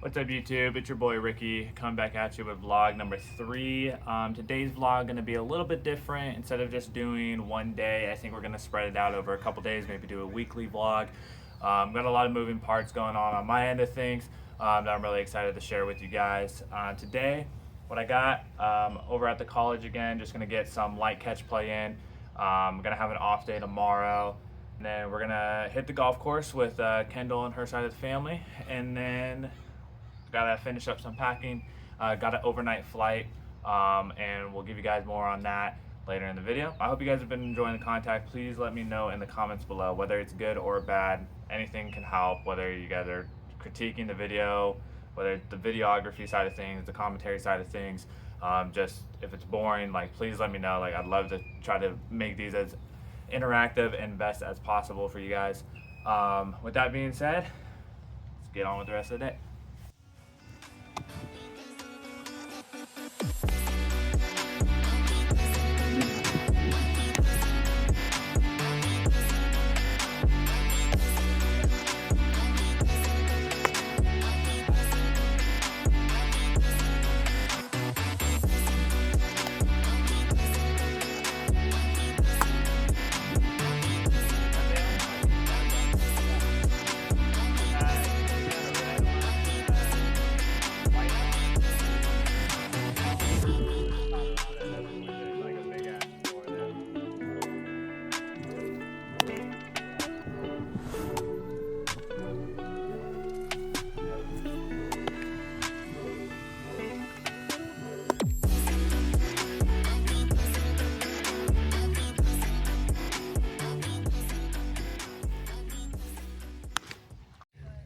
What's up YouTube? It's your boy Ricky coming back at you with vlog number 3. Today's vlog going to be a little bit different. Instead of just doing one day, I think we're going to spread it out over a couple days, maybe do a weekly vlog. Got a lot of moving parts going on my end of things that I'm really excited to share with you guys. Today, what I got over at the college again, just going to get some light catch play in. I'm going to have an off day tomorrow. And then we're going to hit the golf course with Kendall and her side of the family. And then gotta finish up some packing, got an overnight flight, and we'll give you guys more on that later in the video. I hope you guys have been enjoying the content. Please let me know in the comments below whether it's good or bad. Anything can help, whether you guys are critiquing the video, whether it's the videography side of things, the commentary side of things, just if it's boring, like please let me know. Like I'd love to try to make these as interactive and best as possible for you guys. With that being said, let's get on with the rest of the day.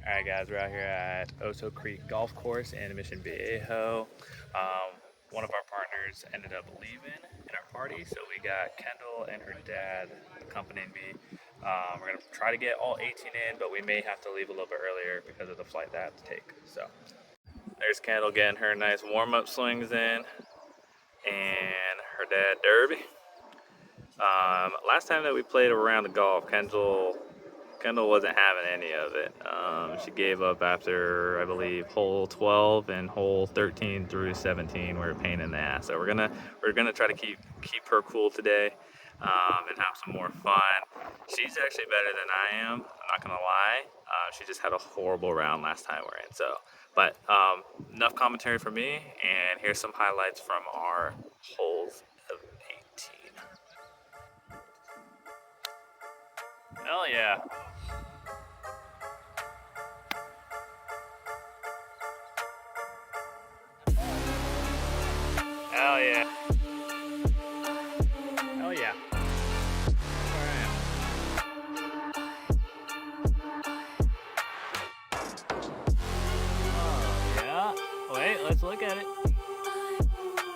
Alright guys, we're out here at Oso Creek Golf Course in Mission Viejo. One of our partners ended up leaving in our party, so we got Kendall and her dad accompanying me. We're going to try to get all 18 in, but we may have to leave a little bit earlier because of the flight that I have to take. So there's Kendall getting her nice warm-up swings in, and her dad Derby. Last time that we played around the golf, Kendall wasn't having any of it. She gave up after, I believe, hole 12 and hole 13 through 17 were a pain in the ass. So we're gonna try to keep her cool today and have some more fun. She's actually better than I am. I'm not gonna lie. She just had a horrible round last time we're in. So, but enough commentary for me. And here's some highlights from our holes of 18. Hell yeah. Hell yeah. Hell yeah. Alright. Oh yeah. Wait, let's look at it.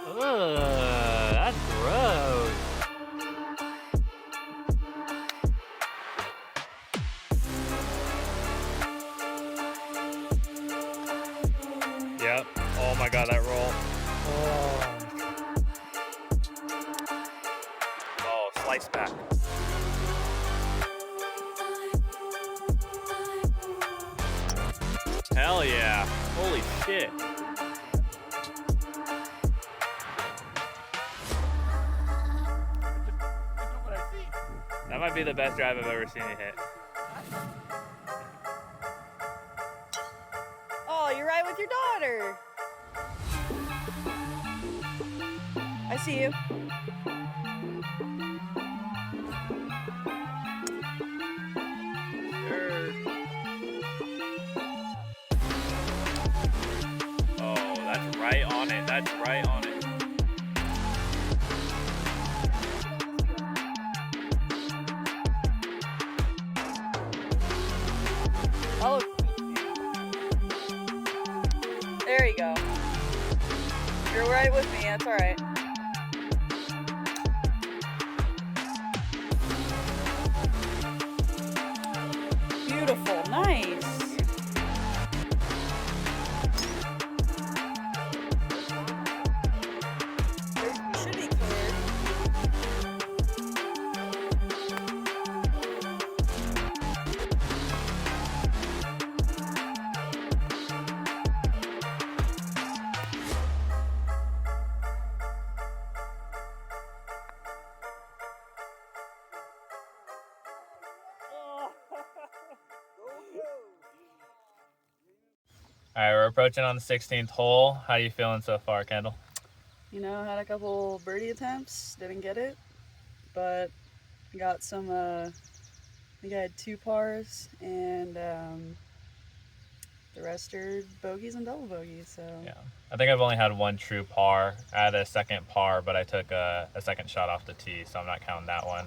Ugh, that's gross. Yep. Oh my god, that roll. Oh. Oh, slice back. Hell yeah. Holy shit. That might be the best drive I've ever seen you hit. Oh, you're right with your daughter. I see you. Sure. Oh, that's right on it. That's right on it. Oh. There you go. You're right with me. That's all right. Beautiful. Nice. You should be clear. All right, we're approaching on the 16th hole. How are you feeling so far, Kendall? You know, had a couple birdie attempts, didn't get it, but got some. I think I had 2 pars, and the rest are bogeys and double bogeys. So Yeah, I think I've only had 1 true par. I had a second par, but I took a second shot off the tee, so I'm not counting that one.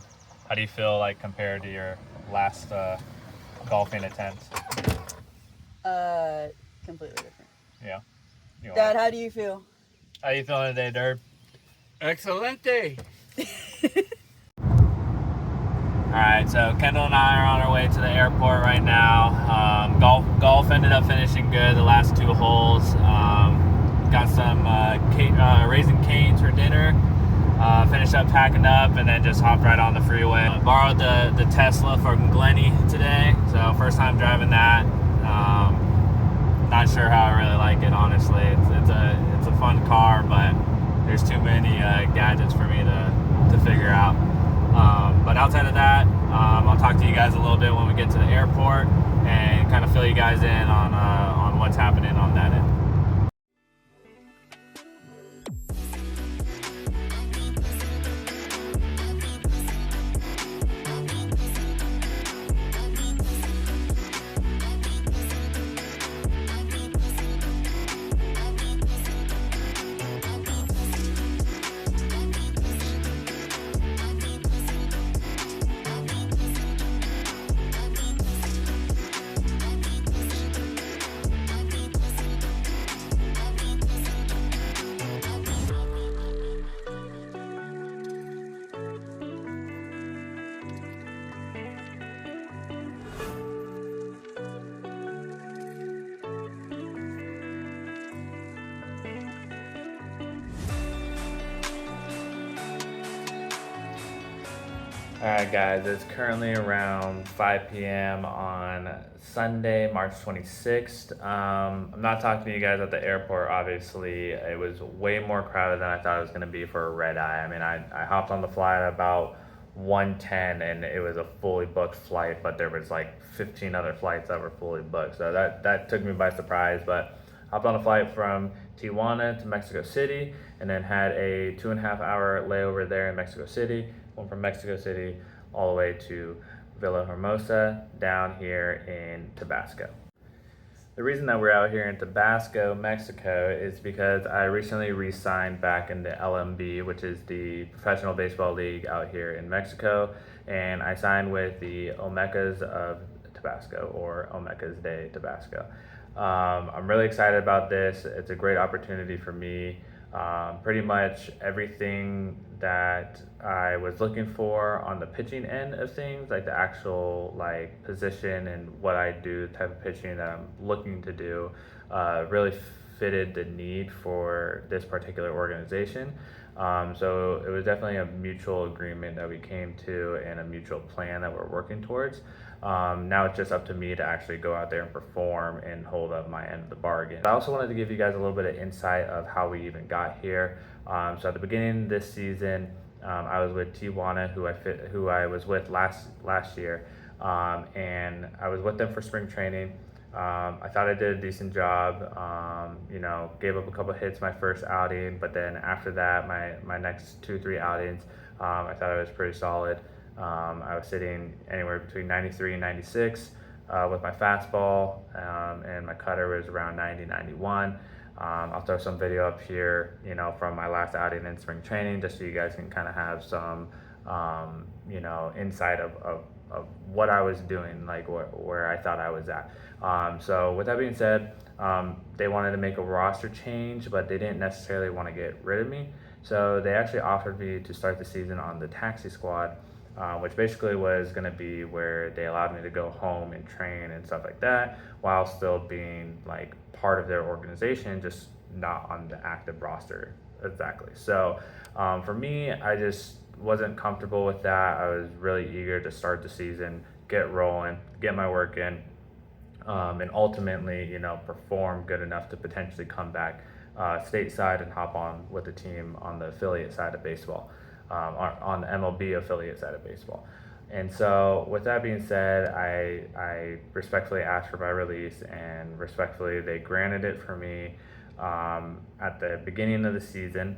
How do you feel like compared to your last golfing attempt? completely different. Yeah. Dad, how do you feel? How you feeling today, Derb? Excelente. All right, so Kendall and I are on our way to the airport right now. Golf ended up finishing good the last 2 holes. Got some Raising Cane's for dinner. Finished up packing up and then just hopped right on the freeway. Borrowed the Tesla from Glennie today, so first time driving that. Not sure how I really like it, honestly. It's a fun car, but there's too many gadgets for me to figure out. But outside of that, I'll talk to you guys a little bit when we get to the airport and kind of fill you guys in on what's happening on that end. Alright guys, it's currently around 5 p.m. on Sunday, March 26th. I'm not talking to you guys at the airport, obviously. It was way more crowded than I thought it was going to be for a red eye. I mean, I hopped on the flight at about 1:10 and it was a fully booked flight, but there was like 15 other flights that were fully booked. So that took me by surprise, but hopped on a flight from Tijuana to Mexico City and then had a 2.5 hour layover there in Mexico City. Went from Mexico City all the way to Villahermosa down here in Tabasco. The reason that we're out here in Tabasco, Mexico, is because I recently re-signed back in the LMB, which is the professional baseball league out here in Mexico, and I signed with the Olmecas of Tabasco, or Olmecas de Tabasco. I'm really excited about this. It's a great opportunity for me. Pretty much everything that I was looking for on the pitching end of things, like the actual like position and what I do, type of pitching that I'm looking to do, really fitted the need for this particular organization. So it was definitely a mutual agreement that we came to and a mutual plan that we're working towards. Now it's just up to me to actually go out there and perform and hold up my end of the bargain. I also wanted to give you guys a little bit of insight of how we even got here. So at the beginning of this season, I was with Tijuana, who I was with last year, and I was with them for spring training. I thought I did a decent job. Gave up a couple of hits my first outing, but then after that, my next 2-3 outings, I thought I was pretty solid. I was sitting anywhere between 93 and 96 with my fastball, and my cutter was around 90, 91. I'll throw some video up here, from my last outing in spring training, just so you guys can kind of have some, insight of what I was doing, like where I thought I was at. So with that being said, they wanted to make a roster change, but they didn't necessarily want to get rid of me. So they actually offered me to start the season on the taxi squad, which basically was going to be where they allowed me to go home and train and stuff like that, while still being like part of their organization, just not on the active roster exactly. So for me, I just wasn't comfortable with that. I was really eager to start the season, get rolling, get my work in, and ultimately, perform good enough to potentially come back stateside and hop on with the team on the affiliate side of baseball, on the MLB affiliate side of baseball. And so, with that being said, I respectfully asked for my release, and respectfully, they granted it for me at the beginning of the season.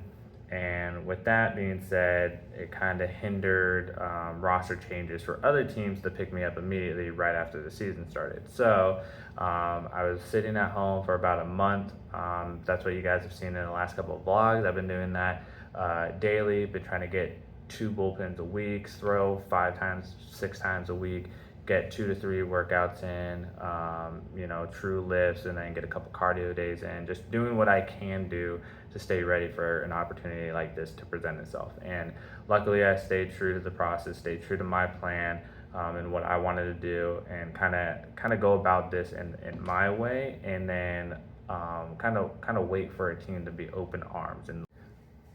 And with that being said, it kind of hindered roster changes for other teams to pick me up immediately right after the season started. So I was sitting at home for about a month. That's what you guys have seen in the last couple of vlogs. I've been doing that daily, been trying to get 2 bullpens a week, throw 5 times, 6 times a week, get 2 to 3 workouts in, true lifts, and then get a couple cardio days in, just doing what I can do to stay ready for an opportunity like this to present itself. And luckily I stayed true to the process, stayed true to my plan, and what I wanted to do, and kind of go about this in my way, and then kind of wait for a team to be open arms. And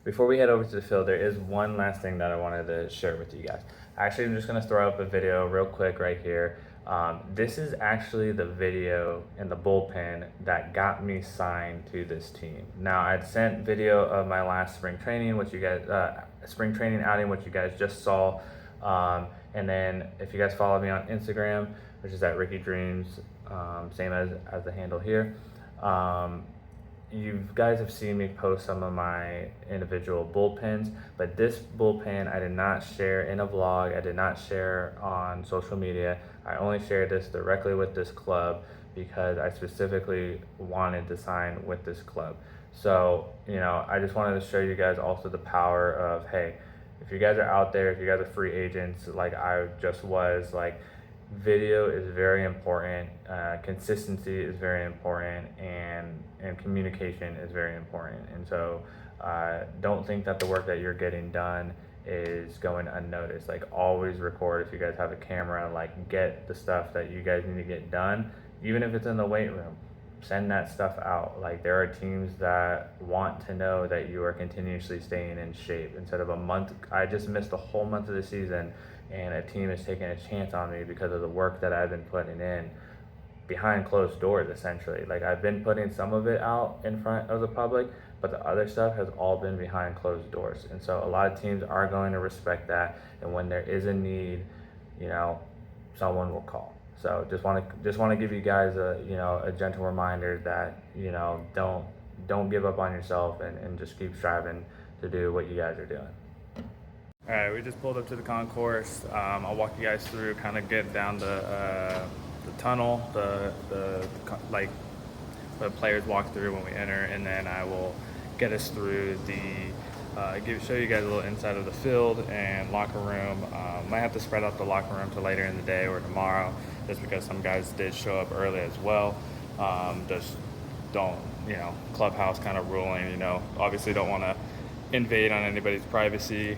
before we head over to the field, there is one last thing that I wanted to share with you guys. Actually, I'm just gonna throw up a video real quick right here. This is actually the video in the bullpen that got me signed to this team. Now, I'd sent video of my last spring training, which you guys, spring training outing, which you guys just saw. And then if you guys follow me on Instagram, which is at Rickey Dreams, same as the handle here. You guys have seen me post some of my individual bullpens, but this bullpen I did not share in a vlog. I did not share on social media. I only shared this directly with this club because I specifically wanted to sign with this club. So, I just wanted to show you guys also the power of, hey, if you guys are out there, if you guys are free agents like I just was, like, video is very important, consistency is very important, and communication is very important. And so don't think that the work that you're getting done is going unnoticed. Like, always record. If you guys have a camera, like, get the stuff that you guys need to get done, even if it's in the weight room. Send that stuff out. Like, there are teams that want to know that you are continuously staying in shape. Instead of a month, I just missed a whole month of the season, and a team is taking a chance on me because of the work that I've been putting in behind closed doors, essentially. Like, I've been putting some of it out in front of the public, but the other stuff has all been behind closed doors. And so a lot of teams are going to respect that, and when there is a need, someone will call. So just want to give you guys a gentle reminder that don't give up on yourself, and just keep striving to do what you guys are doing. All right, we just pulled up to the concourse. I'll walk you guys through, kind of get down the tunnel, the players walk through when we enter, and then I will get us through show you guys a little inside of the field and locker room. Might have to spread out the locker room to later in the day or tomorrow, just because some guys did show up early as well. Just don't, clubhouse kind of ruling, obviously don't want to invade on anybody's privacy.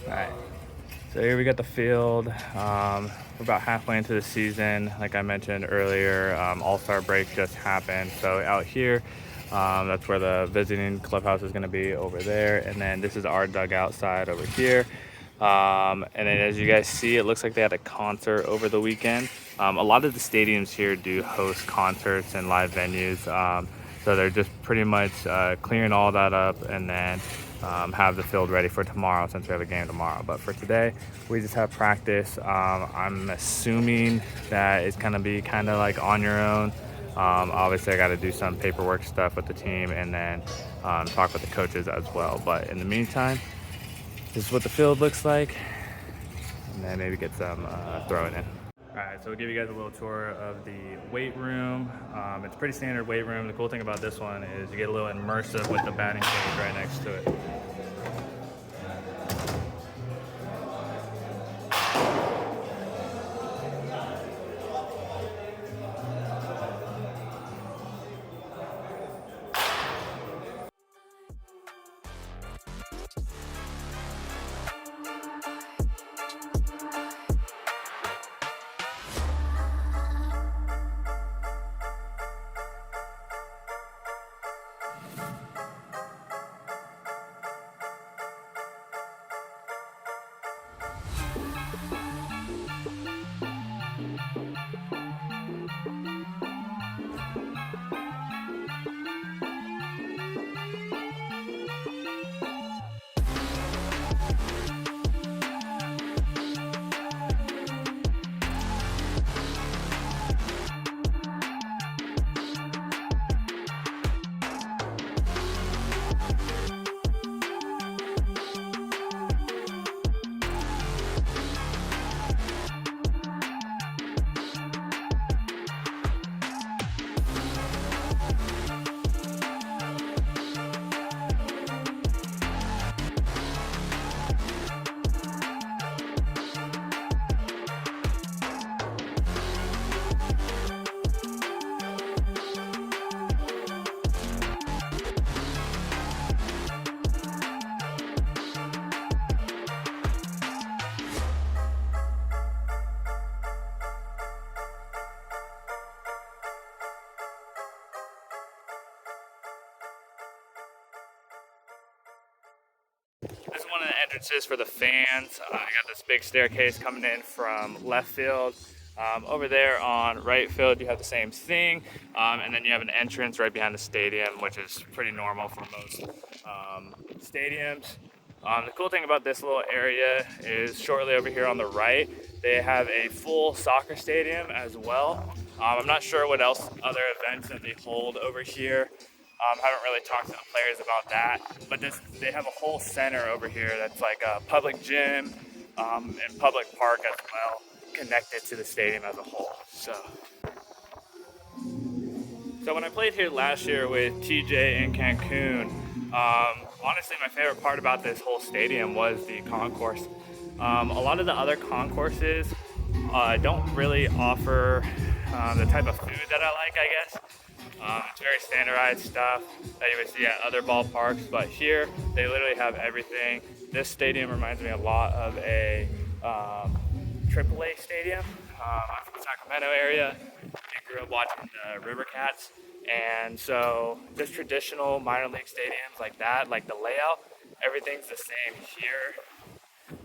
Alright, so here we got the field. We're about halfway into the season. Like I mentioned earlier, All-Star break just happened. So out here, that's where the visiting clubhouse is going to be, over there. And then this is our dugout side over here. And then as you guys see, it looks like they had a concert over the weekend. A lot of the stadiums here do host concerts and live venues. So they're just pretty much clearing all that up, and then have the field ready for tomorrow, since we have a game tomorrow. But for today, we just have practice. I'm assuming that it's gonna be kind of like on your own. Obviously, I got to do some paperwork stuff with the team, and then talk with the coaches as well. But in the meantime, this is what the field looks like, and then maybe get some throwing in. Alright, so we'll give you guys a little tour of the weight room. It's a pretty standard weight room. The cool thing about this one is you get a little immersive with the batting cage right next to it. This is one of the entrances for the fans. You got this big staircase coming in from left field. Over there on right field, you have the same thing. And then you have an entrance right behind the stadium, which is pretty normal for most stadiums. The cool thing about this little area is shortly over here on the right, they have a full soccer stadium as well. I'm not sure what else other events that they hold over here. Haven't really talked to the players about that, but they have a whole center over here that's like a public gym and public park as well, connected to the stadium as a whole. So when I played here last year with TJ in Cancun, honestly my favorite part about this whole stadium was the concourse. A lot of the other concourses don't really offer the type of food that I like, I guess. It's very standardized stuff that you would see at other ballparks, but here they literally have everything. This stadium reminds me a lot of a AAA stadium. I'm from the Sacramento area. I grew up watching the River Cats, and so just traditional minor league stadiums like that, like the layout, everything's the same here.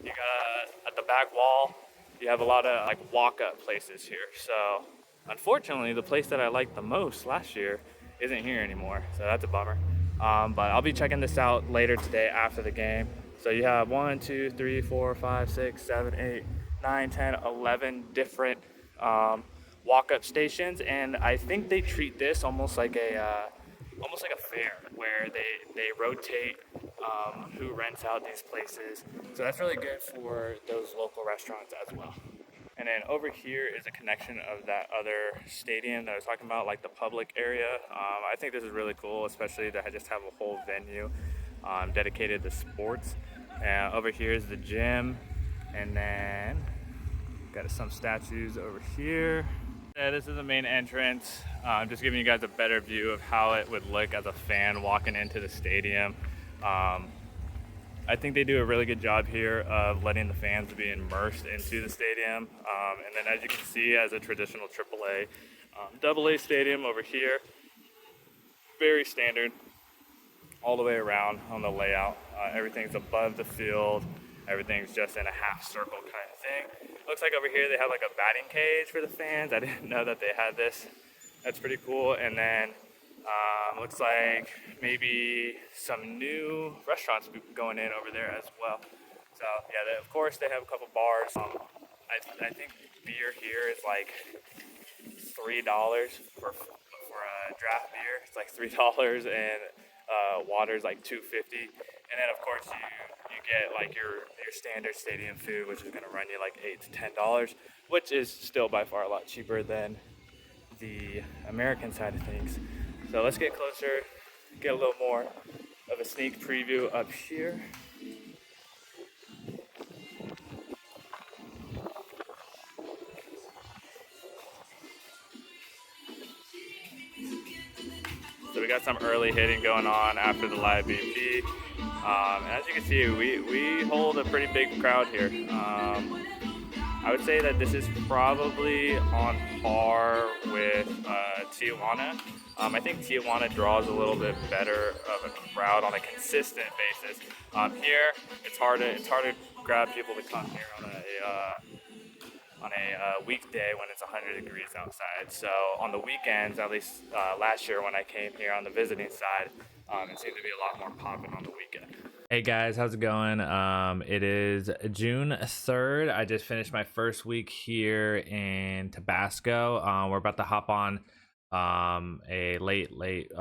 You got at the back wall, you have a lot of like walk-up places here. So unfortunately, the place that I liked the most last year isn't here anymore. So that's a bummer. But I'll be checking this out later today after the game. So you have 1, 2, 3, 4, 5, 6, 7, 8, 9, 10, 11 different walk-up stations, and I think they treat this almost like a fair where they rotate who rents out these places. So that's really good for those local restaurants as well. And then over here is a connection of that other stadium that I was talking about, like the public area. I think this is really cool, especially to just have a whole venue dedicated to sports. And over here is the gym, and then got some statues over here. Yeah, this is the main entrance. Just giving you guys a better view of how it would look as a fan walking into the stadium. I think they do a really good job here of letting the fans be immersed into the stadium. And then as you can see, as a traditional AAA, AA stadium over here, very standard all the way around on the layout. Everything's above the field. Everything's just in a half circle kind of thing. Looks like over here they have like a batting cage for the fans. I didn't know that they had this. That's pretty cool. And then looks like maybe some new restaurants going in over there as well. So yeah, of course they have a couple bars. I think beer here is like $3 for a draft beer. It's like $3, and water's like $2.50. And then of course you get like your standard stadium food, which is going to run you like $8 to $10, which is still by far a lot cheaper than the American side of things. So let's get closer, get a little more of a sneak preview up here. So we got some early hitting going on after the live BP. And as you can see, we hold a pretty big crowd here. I would say that this is probably on par with Tijuana. I think Tijuana draws a little bit better of a crowd on a consistent basis. Here, it's hard to grab people to come here on a weekday when it's 100 degrees outside. So on the weekends, at least last year when I came here on the visiting side, it seemed to be a lot more popping on the weekend. Hey guys, how's it going? It is June 3rd. I just finished my first week here in Tabasco. We're about to hop on a late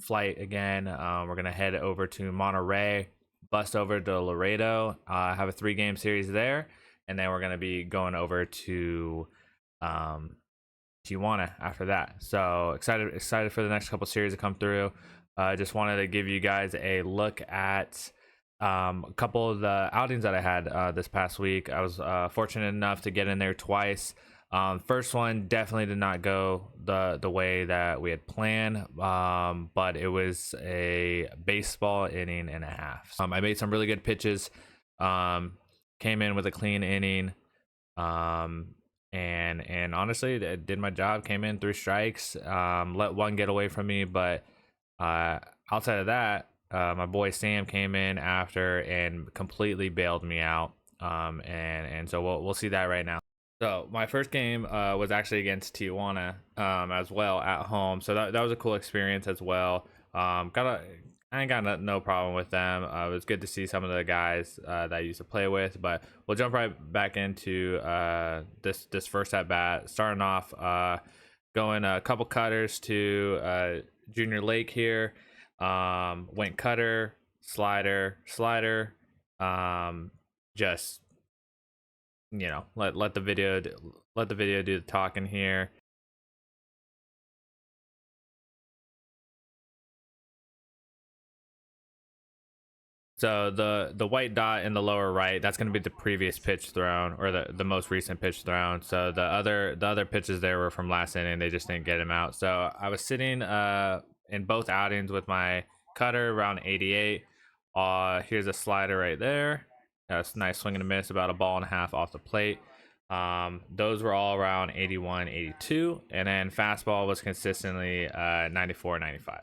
flight again. We're gonna head over to Monterey, bus over to Laredo, have a 3-game series there, and then we're gonna be going over to Tijuana after that. So excited for the next couple series to come through. Just wanted to give you guys a look at a couple of the outings that I had this past week. I was fortunate enough to get in there twice. First one definitely did not go the way that we had planned, but it was a baseball inning and a half. I made some really good pitches, came in with a clean inning, and honestly, it did my job. Came in 3 strikes, let one get away from me, but outside of that, my boy Sam came in after and completely bailed me out. And so we'll see that right now. So my first game was actually against Tijuana as well at home. So that was a cool experience as well. I ain't got no problem with them. It was good to see some of the guys that I used to play with. But we'll jump right back into this first at bat. Starting off, going a couple cutters to Junior Lake here. Went cutter, slider. Just let the video do the talking here. So the white dot in the lower right, that's going to be the previous pitch thrown, or the most recent pitch thrown. So the other pitches there were from last inning. They just didn't get him out. So I was sitting in both outings with my cutter around 88. Here's a slider right there. That's a nice swing and a miss, about a ball and a half off the plate. Those were all around 81, 82, and then fastball was consistently 94, 95.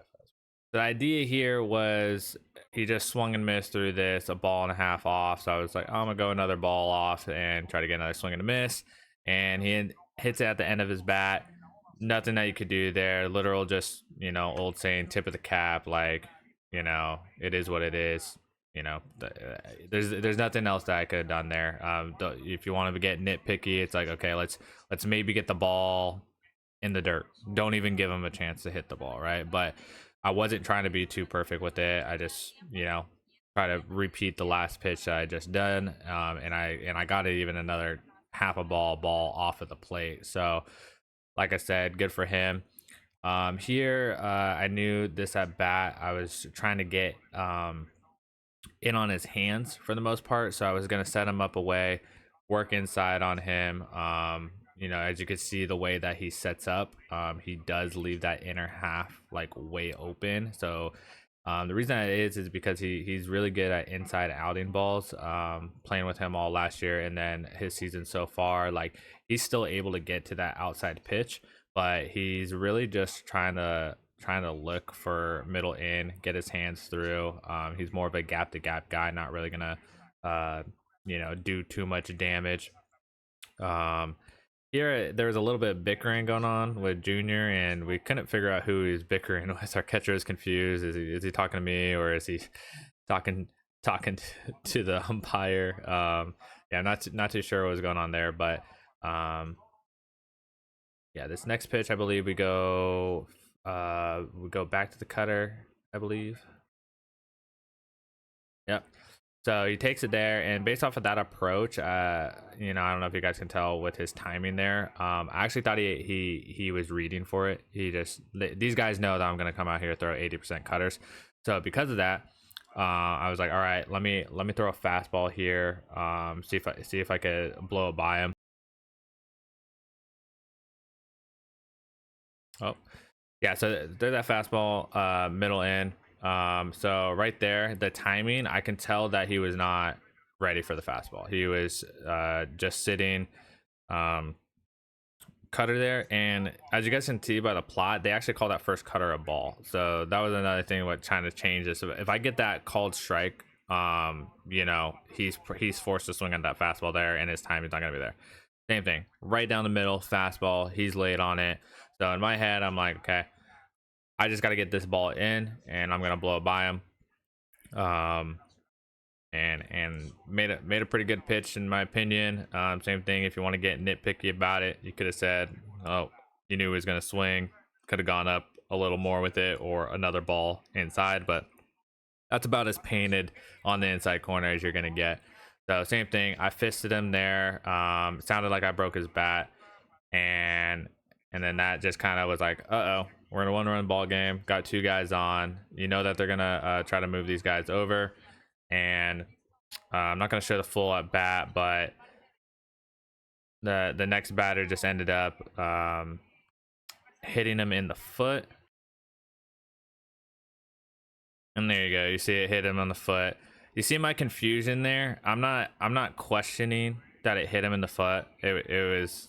The idea here was he just swung and missed through this, a ball and a half off. So I was like, oh, I'm gonna go another ball off and try to get another swing and a miss. And he hits it at the end of his bat. Nothing that you could do there. Literal, just old saying, tip of the cap. Like, it is what it is. There's nothing else that I could have done there. If you want to get nitpicky, it's like, okay, let's maybe get the ball in the dirt. Don't even give him a chance to hit the ball, right? But I wasn't trying to be too perfect with it. I just, try to repeat the last pitch that I just done, and I got it even another half a ball off of the plate. So, like I said, good for him. Here, I knew this at bat. I was trying to get in on his hands for the most part, so I was gonna set him up away, work inside on him. As you can see, the way that he sets up, he does leave that inner half like way open. So the reason that is because he's really good at inside outing balls. Playing with him all last year and then his season so far, like he's still able to get to that outside pitch, but he's really just trying to look for middle in, get his hands through. He's more of a gap to gap guy, not really gonna do too much damage. Here there was a little bit of bickering going on with Junior, and we couldn't figure out who he was bickering with. Our catcher was confused. Is he talking to me, or is he talking to the umpire? Yeah, I'm not too sure what was going on there, but yeah, this next pitch, I believe we go back to the cutter, I believe. Yep. So he takes it there, and based off of that approach, I don't know if you guys can tell with his timing there. I actually thought he was reading for it. These guys know that I'm gonna come out here throw 80% cutters. So because of that, I was like, all right, let me throw a fastball here. See if I could blow it by him. Oh, yeah. So there's that fastball, middle in. So right there, the timing, I can tell that he was not ready for the fastball. He was just sitting, cutter there, and as you guys can see by the plot, they actually call that first cutter a ball. So that was another thing what trying to change this. If I get that called strike, he's forced to swing on that fastball there, and his timing's not gonna be there. Same thing, right down the middle, fastball. He's laid on it. So in my head, I'm like, okay, I just got to get this ball in, and I'm gonna blow it by him. And made a pretty good pitch in my opinion. Same thing. If you want to get nitpicky about it, you could have said, oh, you knew he was gonna swing. Could have gone up a little more with it, or another ball inside. But that's about as painted on the inside corner as you're gonna get. So same thing. I fisted him there. Sounded like I broke his bat, and then that just kind of was like, uh-oh, we're in a one-run ball game. Got two guys on. You know that they're gonna try to move these guys over, and I'm not gonna show the full at bat, but the next batter just ended up hitting him in the foot, and there you go. You see it hit him on the foot. You see my confusion there. I'm not questioning that it hit him in the foot. It was,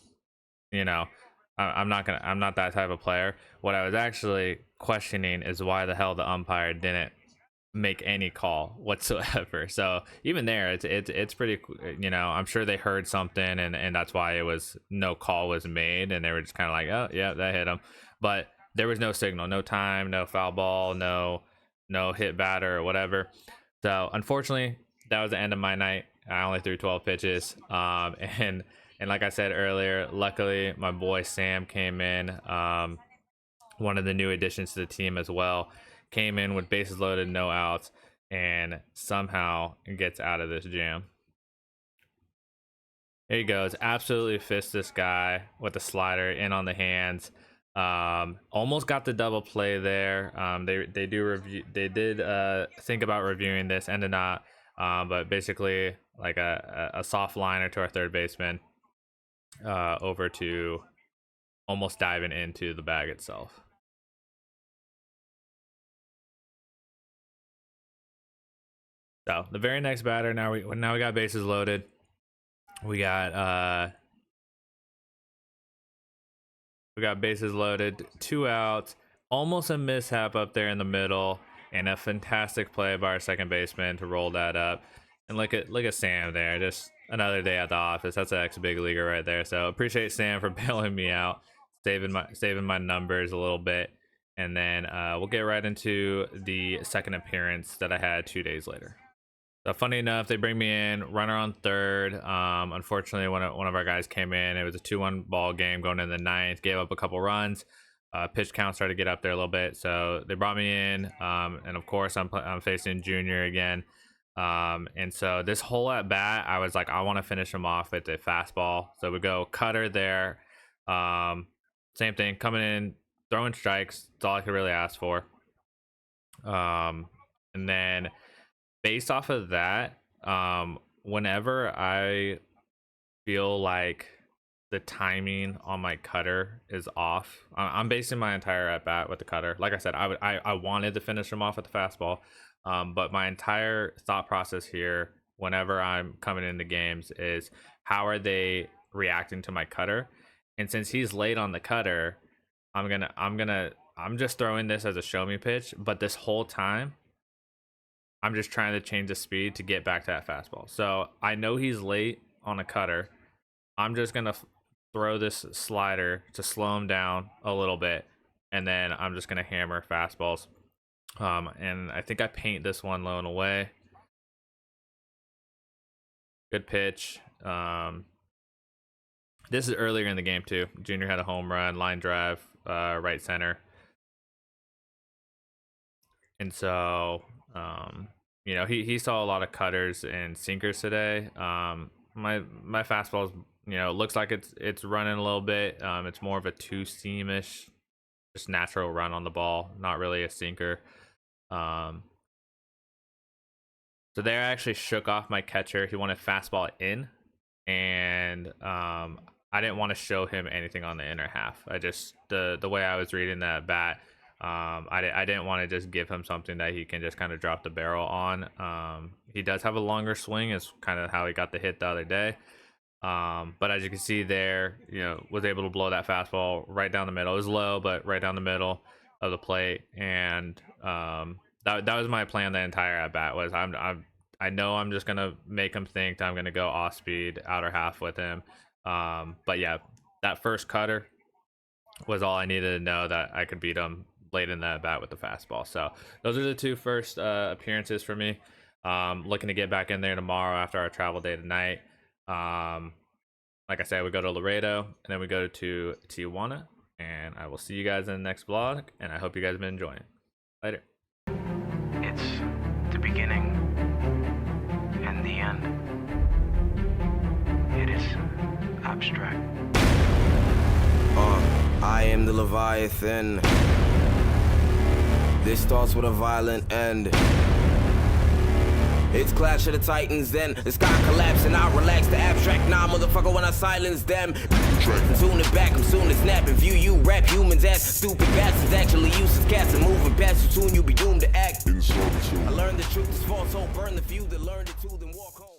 I'm not that type of player. What I was actually questioning is why the hell the umpire didn't make any call whatsoever. So even there, it's pretty, you know, I'm sure they heard something, and that's why it was no call was made, and they were just kind of like, oh yeah, that hit him, but there was no signal, no time, no foul ball, no hit batter or whatever. So unfortunately, that was the end of my night. I only threw 12 pitches, and like I said earlier, luckily my boy Sam came in, one of the new additions to the team as well, came in with bases loaded, no outs, and somehow gets out of this jam. There he goes, absolutely fists this guy with the slider in on the hands. Almost got the double play there. They did think about reviewing this, ended not, but basically like a soft liner to our third baseman, over to almost diving into the bag itself. So the very next batter, now we got bases loaded. We got bases loaded, 2 outs, almost a mishap up there in the middle, and a fantastic play by our second baseman to roll that up. And look at Sam there, just another day at the office. That's an ex-big leaguer right there. So appreciate Sam for bailing me out, saving my numbers a little bit. And then we'll get right into the second appearance that I had 2 days later. So funny enough, they bring me in, runner on third. Unfortunately, one of our guys came in. It was a 2-1 ball game going into the ninth. Gave up a couple runs. Pitch count started to get up there a little bit, so they brought me in. And of course, I'm facing Junior again. And so this whole at bat, I was like, I want to finish him off with the fastball. So we go cutter there. Same thing, coming in, throwing strikes. That's all I could really ask for. And then based off of that, whenever I feel like the timing on my cutter is off, I'm basing my entire at bat with the cutter. Like I said, I wanted to finish him off with the fastball, but my entire thought process here, whenever I'm coming into games, is how are they reacting to my cutter? And since he's late on the cutter, I'm just throwing this as a show me pitch, but this whole time I'm just trying to change the speed to get back to that fastball. So I know he's late on a cutter. I'm just going to throw this slider to slow him down a little bit, and then I'm just going to hammer fastballs. And I think I paint this one low and away. Good pitch. This is earlier in the game too. Junior had a home run, line drive, right center. And so you know, he saw a lot of cutters and sinkers today. My fastball, you know, looks like it's running a little bit. It's more of a 2-seam-ish, just natural run on the ball, not really a sinker. So there I actually shook off my catcher. He wanted fastball in, and I didn't want to show him anything on the inner half. I just the way I was reading that bat, I didn't want to just give him something that he can just kind of drop the barrel on. He does have a longer swing, is kind of how he got the hit the other day. But as you can see there, you know, was able to blow that fastball right down the middle. It was low, but right down the middle of the plate. And that was my plan the entire at bat. Was I know I'm just gonna make him think that I'm gonna go off speed outer half with him. But yeah, that first cutter was all I needed to know that I could beat him late in that bat with the fastball. So those are the 2 first appearances for me. Looking to get back in there tomorrow after our travel day tonight. Like I said, we go to Laredo and then we go to Tijuana, and I will see you guys in the next vlog, and I hope you guys have been enjoying. Later. It's the beginning and the end. It is abstract. I am the Leviathan. This starts with a violent end. It's Clash of the Titans, then the sky collapse and I relax the abstract. Nah, motherfucker, when I silence them, tune it back, I'm soon to snap and view you rap humans as stupid bastards. Actually useless cats and moving past you, soon you'll be doomed to act. I learned the truth is false, so burn the few that learned it too, then walk home.